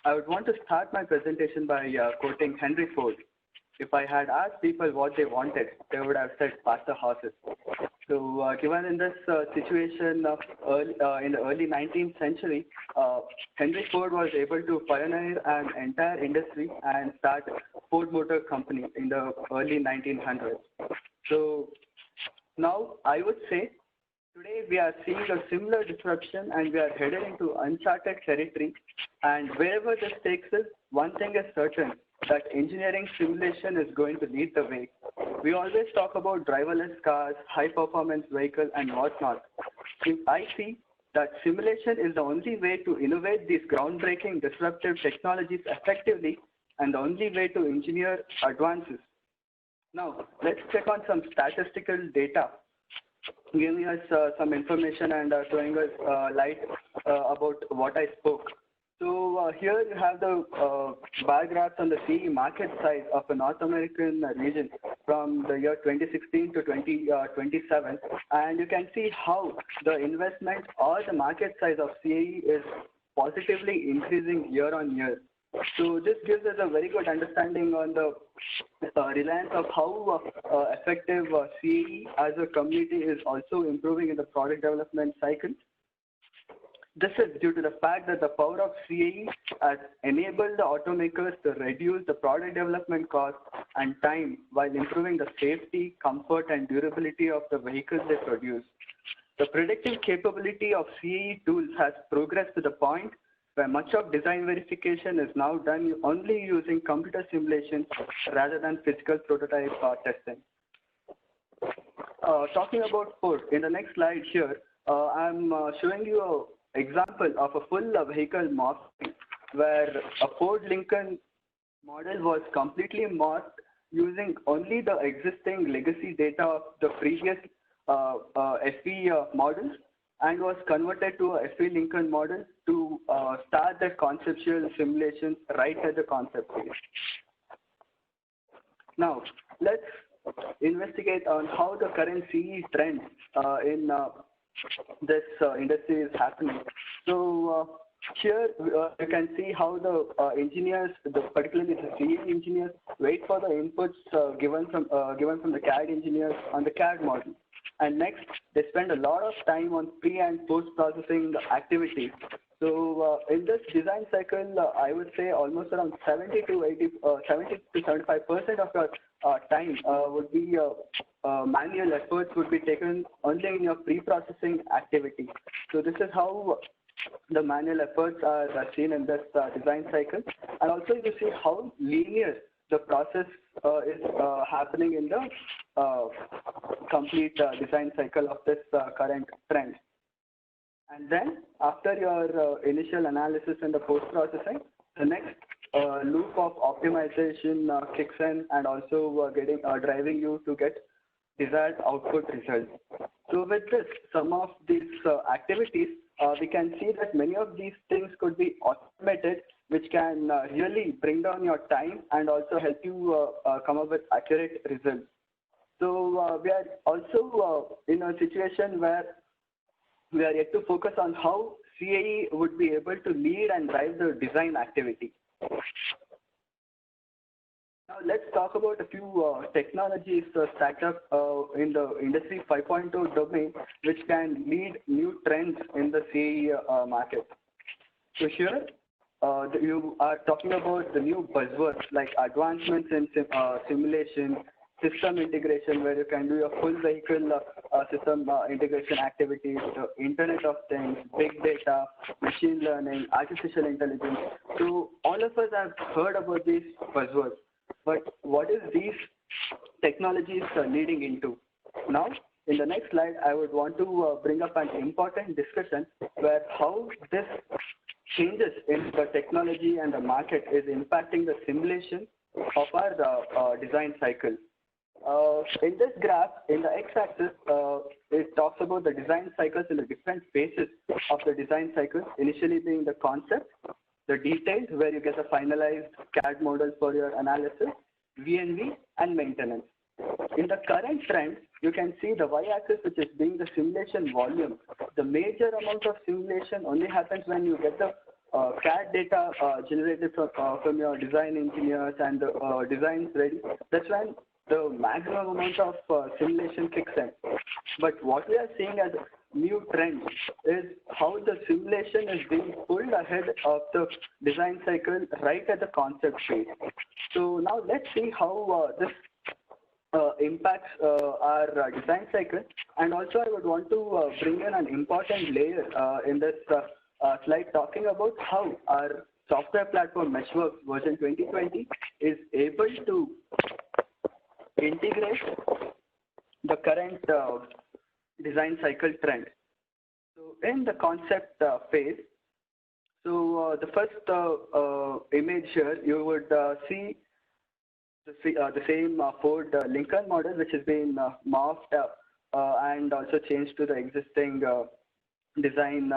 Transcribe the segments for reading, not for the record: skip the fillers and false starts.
I would want to start my presentation by quoting Henry Ford. If I had asked people what they wanted, they would have said faster horses. So, given in this situation of in the early 19th century, Henry Ford was able to pioneer an entire industry and start Ford Motor Company in the early 1900s. So, now I would say today we are seeing a similar disruption and we are headed into uncharted territory. And wherever this takes us, one thing is certain that engineering simulation is going to lead the way. We always talk about driverless cars, high performance vehicles, and whatnot. I see that simulation is the only way to innovate these groundbreaking disruptive technologies effectively and the only way to engineer advances. Now, let's check on some statistical data giving us some information and showing us light about what I spoke. So here you have the bar graphs on the CE market size of the North American region from the year 2016 to 2027, and you can see how the investment or the market size of CAE is positively increasing year on year. So this gives us a very good understanding on the reliance of how effective CAE as a community is also improving in the product development cycle. This is due to the fact that the power of CAE has enabled the automakers to reduce the product development cost and time while improving the safety, comfort, and durability of the vehicles they produce. The predictive capability of CAE tools has progressed to the point where much of design verification is now done only using computer simulations rather than physical prototype testing. Talking about Ford, in the next slide here, I'm showing you an example of a full vehicle morphing where a Ford Lincoln model was completely morphed using only the existing legacy data of the previous FE models and was converted to a FE Lincoln model to start the conceptual simulations right at the concept phase. Now, let's investigate on how the current CE trend in this industry is happening. So here you can see how the engineers, particularly the CE engineers, wait for the inputs given from the CAD engineers on the CAD model. And next, they spend a lot of time on pre and post processing activities. So in this design cycle, I would say almost around 70 to 75% of your time would be manual efforts would be taken only in your pre-processing activity. So this is how the manual efforts are seen in this design cycle. And also you see how linear the process is happening in the complete design cycle of this current trend. And then after your initial analysis and the post-processing, the next loop of optimization kicks in and also driving you to get desired output results. So with this, some of these activities, we can see that many of these things could be automated, which can really bring down your time and also help you come up with accurate results. So we are also in a situation where we are yet to focus on how CAE would be able to lead and drive the design activity. Now let's talk about a few technologies stacked up in the Industry 5.0 domain, which can lead new trends in the CAE market. So here, you are talking about the new buzzwords like advancements in simulation, system integration, where you can do a full vehicle system integration activities, the Internet of Things, big data, machine learning, artificial intelligence. So all of us have heard about these buzzwords, but what is these technologies leading into? Now, in the next slide, I would want to bring up an important discussion where how this changes in the technology and the market is impacting the simulation of our design cycle. In this graph, in the x-axis, it talks about the design cycles in the different phases of the design cycle, initially being the concept, the details where you get a finalized CAD model for your analysis, V&V, and maintenance. In the current trend, you can see the y-axis, which is being the simulation volume. The major amount of simulation only happens when you get the CAD data generated from your design engineers and the designs ready, that's when the maximum amount of simulation kicks in. But what we are seeing as a new trend is how the simulation is being pulled ahead of the design cycle right at the concept phase. So now let's see how this impacts our design cycle. And also I would want to bring in an important layer in this slide talking about how our software platform Meshworks version 2020 is able to integrate the current design cycle trend. So in the concept phase, so the first image here, you would see the same Ford Lincoln model, which has been morphed and also changed to the existing design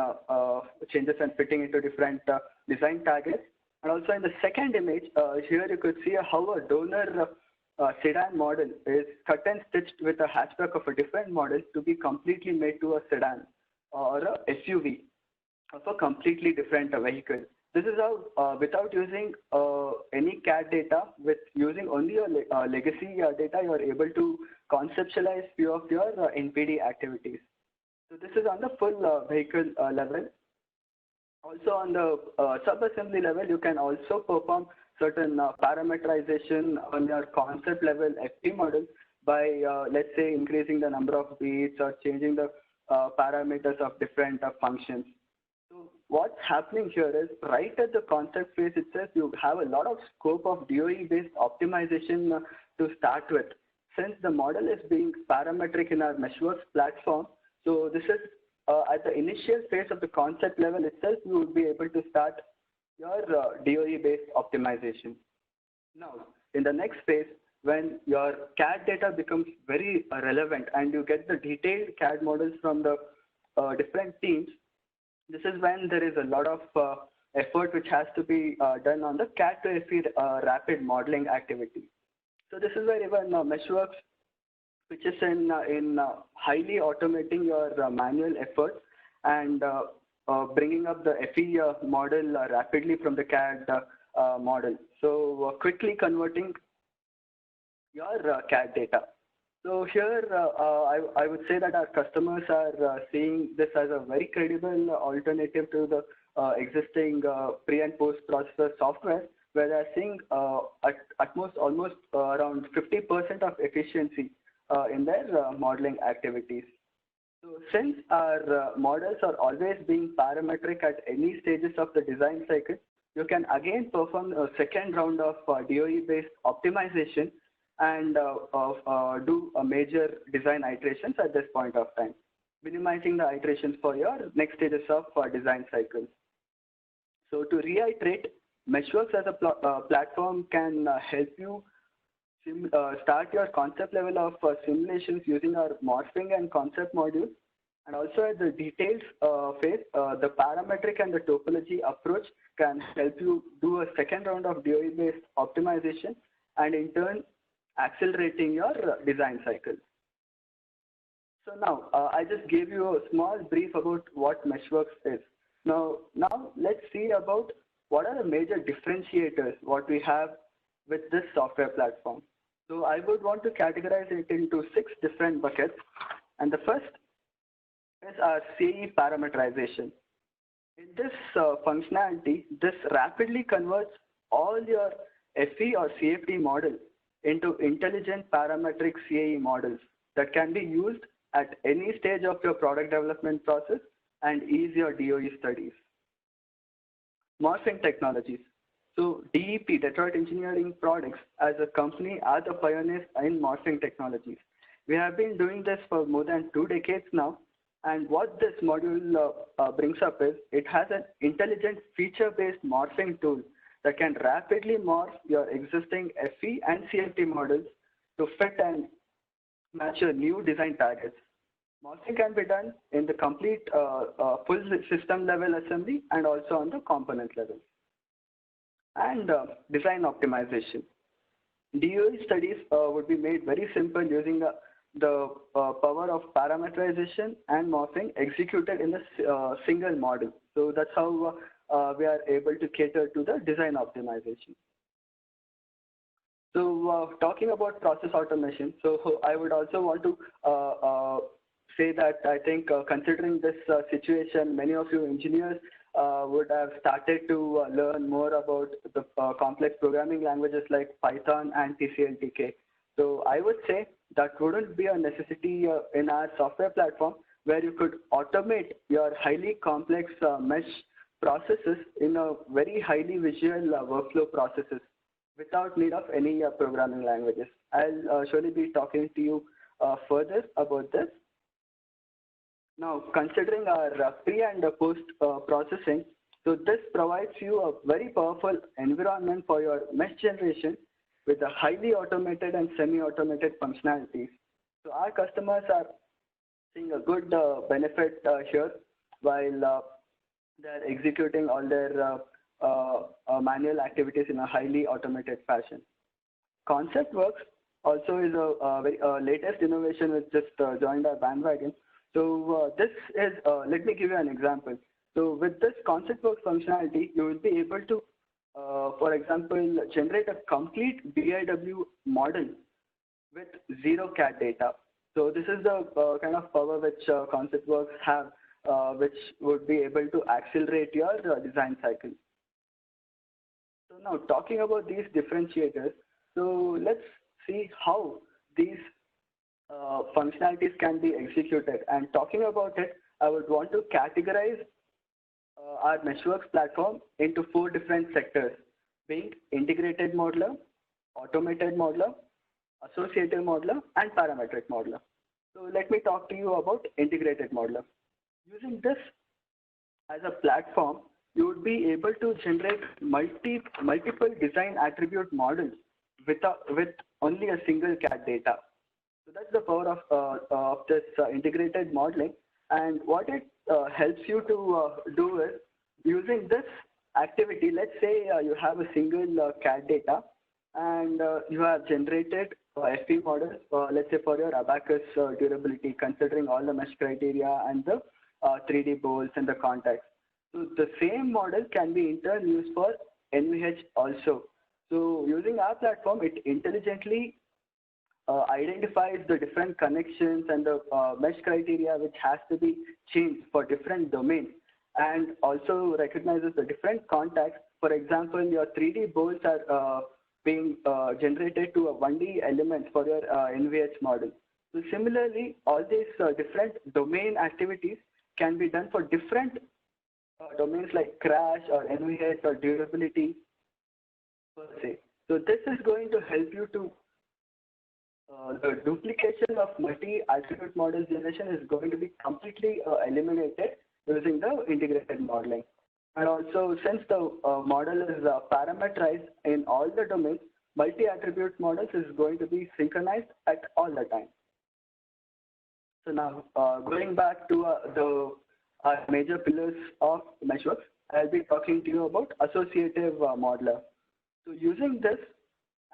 changes and fitting into different design targets. And also in the second image, here you could see how a donor sedan model is cut and stitched with a hatchback of a different model to be completely made to a sedan or a SUV of a completely different vehicle. This is how, without using any CAD data, with using only your legacy data, you are able to conceptualize few of your NPD activities. So this is on the full vehicle level. Also on the sub-assembly level, you can also perform certain parameterization on your concept level FP model by, let's say, increasing the number of beats or changing the parameters of different functions. So what's happening here is right at the concept phase itself, you have a lot of scope of DOE-based optimization to start with. Since the model is being parametric in our Meshworks platform, so this is at the initial phase of the concept level itself, you would be able to start your DOE-based optimization. Now, in the next phase, when your CAD data becomes very relevant and you get the detailed CAD models from the different teams, this is when there is a lot of effort which has to be done on the CAD to FE rapid modeling activity. So this is where even Meshworks, which is in highly automating your manual effort and bringing up the FE model rapidly from the CAD model. So quickly converting your CAD data. So here, I would say that our customers are seeing this as a very credible alternative to the existing pre and post processor software, where they're seeing at most almost around 50% of efficiency in their modeling activities. So since our models are always being parametric at any stages of the design cycle, you can again perform a second round of DOE-based optimization and do a major design iterations at this point of time, minimizing the iterations for your next stages of design cycles. So to reiterate, Meshworks as a platform can help you start your concept level of simulations using our morphing and concept modules. And also at the details phase, the parametric and the topology approach can help you do a second round of DOE-based optimization and in turn accelerating your design cycle. So now I just gave you a small brief about what Meshworks is. Now let's see about what are the major differentiators what we have with this software platform. So I would want to categorize it into 6 different buckets. And the first is our CAE parameterization. In this functionality, this rapidly converts all your FE or CFD models into intelligent parametric CAE models that can be used at any stage of your product development process and ease your DOE studies. Morphing technologies. So DEP, Detroit Engineering Products, as a company, are the pioneers in morphing technologies. We have been doing this for more than 2 decades now. And what this module brings up is it has an intelligent feature-based morphing tool that can rapidly morph your existing FE and CFD models to fit and match your new design targets. Morphing can be done in the complete full system level assembly and also on the component level. And design optimization. DOE studies would be made very simple using the power of parameterization and morphing executed in a single model. So that's how we are able to cater to the design optimization. So talking about process automation, so I would also want to say that I think considering this situation, many of you engineers would have started to learn more about the complex programming languages like Python and TCL/TK. So I would say that wouldn't be a necessity in our software platform where you could automate your highly complex mesh processes in a very highly visual workflow processes without need of any programming languages. I'll surely be talking to you further about this. Now, considering our pre and post processing, so this provides you a very powerful environment for your mesh generation with a highly automated and semi-automated functionalities. So our customers are seeing a good benefit here while they're executing all their manual activities in a highly automated fashion. ConceptWorks also is a very latest innovation which just joined our bandwagon. So this is, let me give you an example. So with this ConceptWorks functionality, you will be able to, for example, generate a complete BIW model with zero CAD data. So this is the kind of power which ConceptWorks have, which would be able to accelerate your design cycle. So now talking about these differentiators, so let's see how these functionalities can be executed. And talking about it, I would want to categorize our Meshworks platform into 4 different sectors, being integrated modeler, automated modeler, associative modeler, and parametric modeler. So let me talk to you about integrated modeler. Using this as a platform, you would be able to generate multiple design attribute models with only a single CAD data. So that's the power of this integrated modeling. And what it helps you to do is, using this activity, let's say you have a single CAD data and you have generated FP models, let's say for your Abacus durability, considering all the mesh criteria and the 3D bolts and the contacts. So the same model can be in turn used for NVH also. So using our platform, it intelligently identifies the different connections and the mesh criteria which has to be changed for different domains, and also recognizes the different contacts. For example, your 3D bolts are being generated to a 1D element for your NVH model. So similarly, all these different domain activities can be done for different domains like crash or NVH or durability per se. So this is going to help you to the duplication of multi-attribute model generation is going to be completely eliminated using the integrated modeling. And also, since the model is parameterized in all the domains, multi-attribute models is going to be synchronized at all the time. So now, going back to our major pillars of Meshworks, I'll be talking to you about associative modeler. So using this,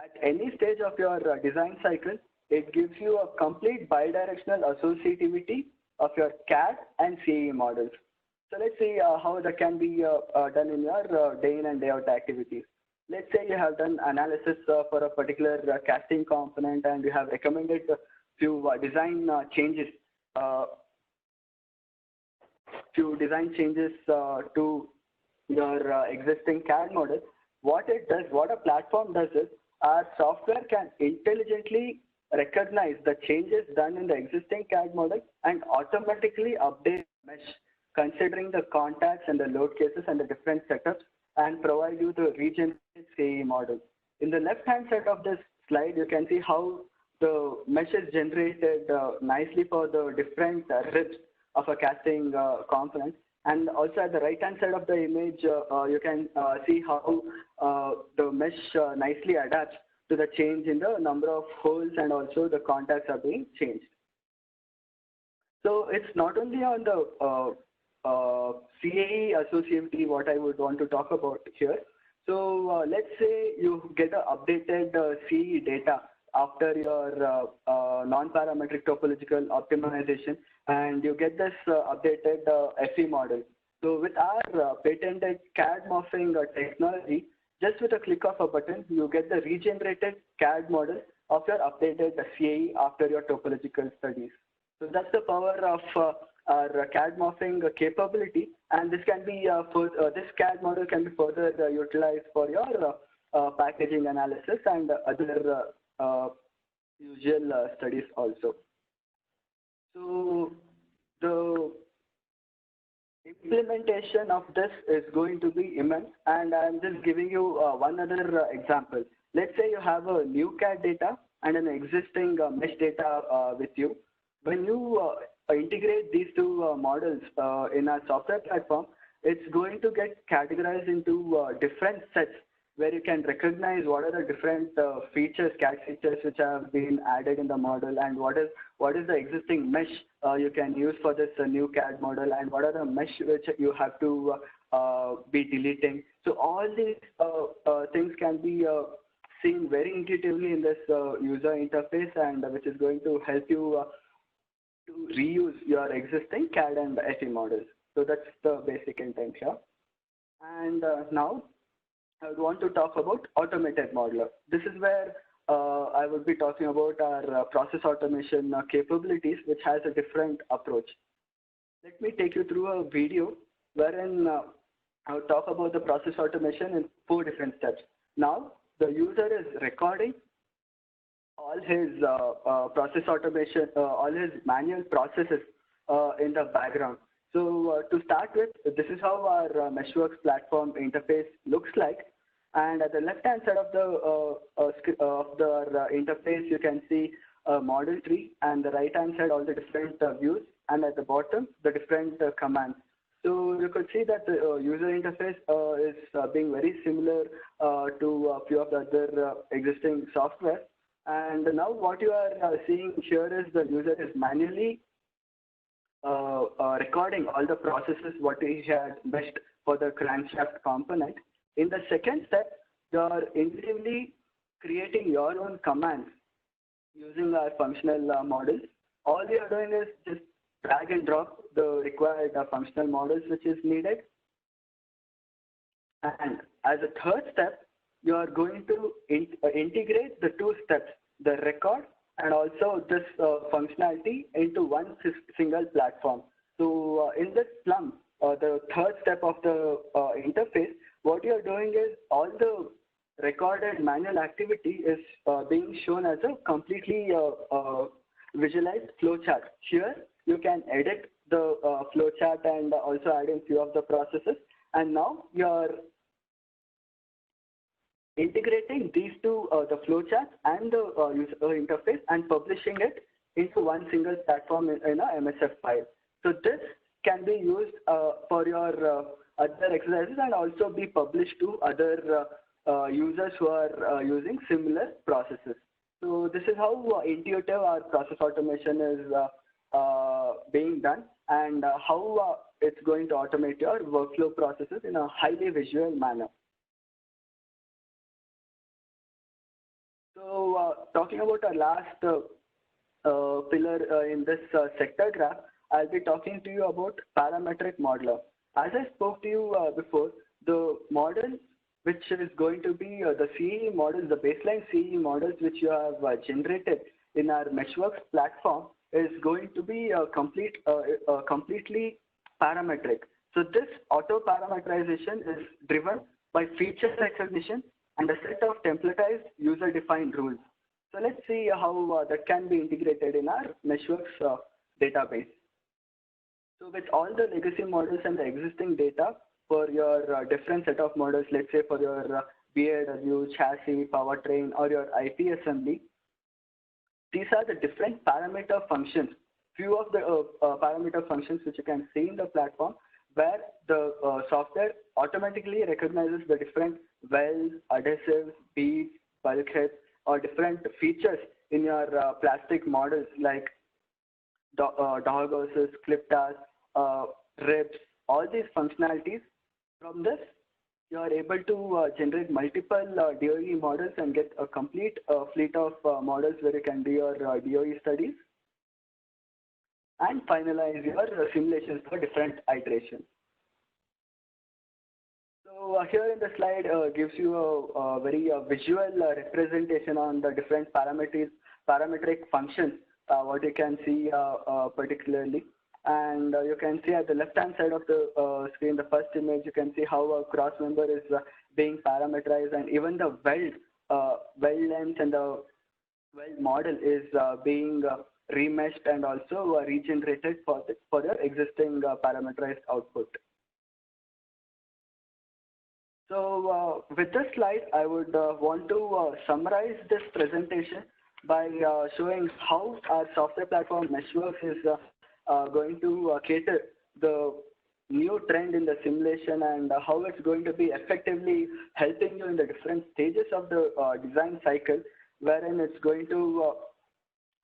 at any stage of your design cycle, it gives you a complete bidirectional associativity of your CAD and CAE models. So let's see how that can be done in your day in and day out activities. Let's say you have done analysis for a particular casting component and you have recommended a few design changes to your existing CAD model. What it does, what a platform does is, our software can intelligently recognize the changes done in the existing CAD model and automatically update mesh, considering the contacts and the load cases and the different setups, and provide you the regenerated CAE model. In the left-hand side of this slide, you can see how the mesh is generated nicely for the different ribs of a casting component. And also at the right-hand side of the image, you can see how the mesh nicely adapts to the change in the number of holes, and also the contacts are being changed. So it's not only on the CAE associativity what I would want to talk about here. So let's say you get an updated CAE data after your non-parametric topological optimization, and you get this updated FE model. So with our patented CAD morphing technology, just with a click of a button, you get the regenerated CAD model of your updated CAE after your topological studies. So that's the power of our CAD morphing capability, and this can be this CAD model can be further utilized for your packaging analysis and other usual studies also. So the implementation of this is going to be immense, and I'm just giving you one other example. Let's say you have a new CAD data and an existing mesh data with you. When you integrate these two models in our software platform, it's going to get categorized into different sets where you can recognize what are the different features, CAD features which have been added in the model, and what is the existing mesh you can use for this new CAD model, and what are the mesh which you have to be deleting. So all these things can be seen very intuitively in this user interface, and which is going to help you to reuse your existing CAD and FE models. So that's the basic intent here. And now I would want to talk about automated modeler. This is where I would be talking about our process automation capabilities, which has a different approach. Let me take you through a video wherein I will talk about the process automation in 4 different steps. Now, the user is recording all his process automation, all his manual processes in the background. So to start with, this is how our Meshworks platform interface looks like. And at the left-hand side of the interface, you can see a model tree, and the right-hand side, all the different views, and at the bottom, the different commands. So you could see that the user interface is being very similar to a few of the other existing software. And now what you are seeing here is the user is manually recording all the processes what he had meshed for the crankshaft component. In the second step, you are intuitively creating your own commands using our functional models. All you are doing is just drag and drop the required functional models which is needed. And as a third step, you are going to integrate the 2 steps, the record and also this functionality into one single platform. So in this slum, the third step of the interface, what you are doing is all the recorded manual activity is being shown as a completely visualized flowchart. Here, you can edit the flowchart and also add in few of the processes. And now you are integrating these two, the flowcharts and the user interface, and publishing it into one single platform in a MSF file. So this can be used for your other exercises and also be published to other users who are using similar processes. So this is how intuitive our process automation is being done, and how it's going to automate your workflow processes in a highly visual manner. So talking about our last pillar in this sector graph, I'll be talking to you about parametric modeler. As I spoke to you before, the model which is going to be the CE models, the baseline CE models which you have generated in our Meshworks platform is going to be completely parametric. So this auto parameterization is driven by feature recognition and a set of templatized user-defined rules. So let's see how that can be integrated in our Meshworks database. So with all the legacy models and the existing data for your different set of models, let's say for your BAW, chassis, powertrain, or your IP assembly, these are the different parameter functions. Few of the parameter functions which you can see in the platform, where the software automatically recognizes the different welds, adhesives, beads, bulkheads, or different features in your plastic models like dog houses, clip tars, ribs, all these functionalities. From this, you are able to generate multiple DOE models and get a complete fleet of models where you can do your DOE studies and finalize your simulations for different iterations. So here in the slide gives you a very visual representation on the different parametric functions, what you can see particularly. And you can see at the left-hand side of the screen, the first image, you can see how a cross member is being parameterized, and even the weld length and the weld model is being remeshed and also regenerated for the existing parameterized output. So with this slide, I would want to summarize this presentation by showing how our software platform Meshworks is going to cater the new trend in the simulation, and how it's going to be effectively helping you in the different stages of the design cycle, wherein it's going to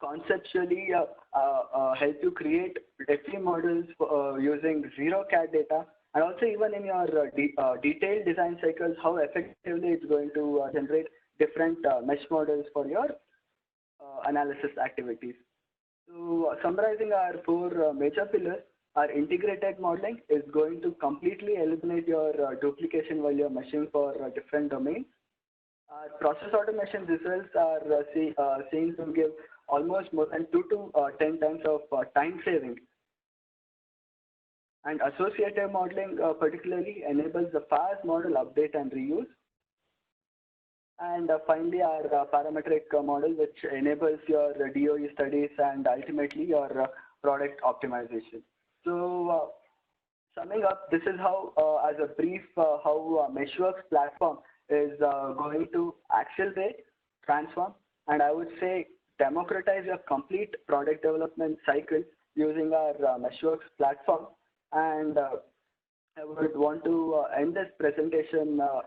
conceptually help you create FE models using zero CAD data, and also even in your detailed design cycles, how effectively it's going to generate different mesh models for your analysis activities. So summarizing our four major pillars, our integrated modeling is going to completely eliminate your duplication while you're meshing for different domains. Our process automation results are seen to give almost more than 2 to 10 times of time saving. And associative modeling particularly enables the fast model update and reuse. And finally, our parametric model, which enables your DOE studies and ultimately your product optimization. So summing up, this is how, as a brief, how Meshworks platform is going to accelerate, transform, and I would say democratize your complete product development cycle using our Meshworks platform. And I would want to end this presentation now.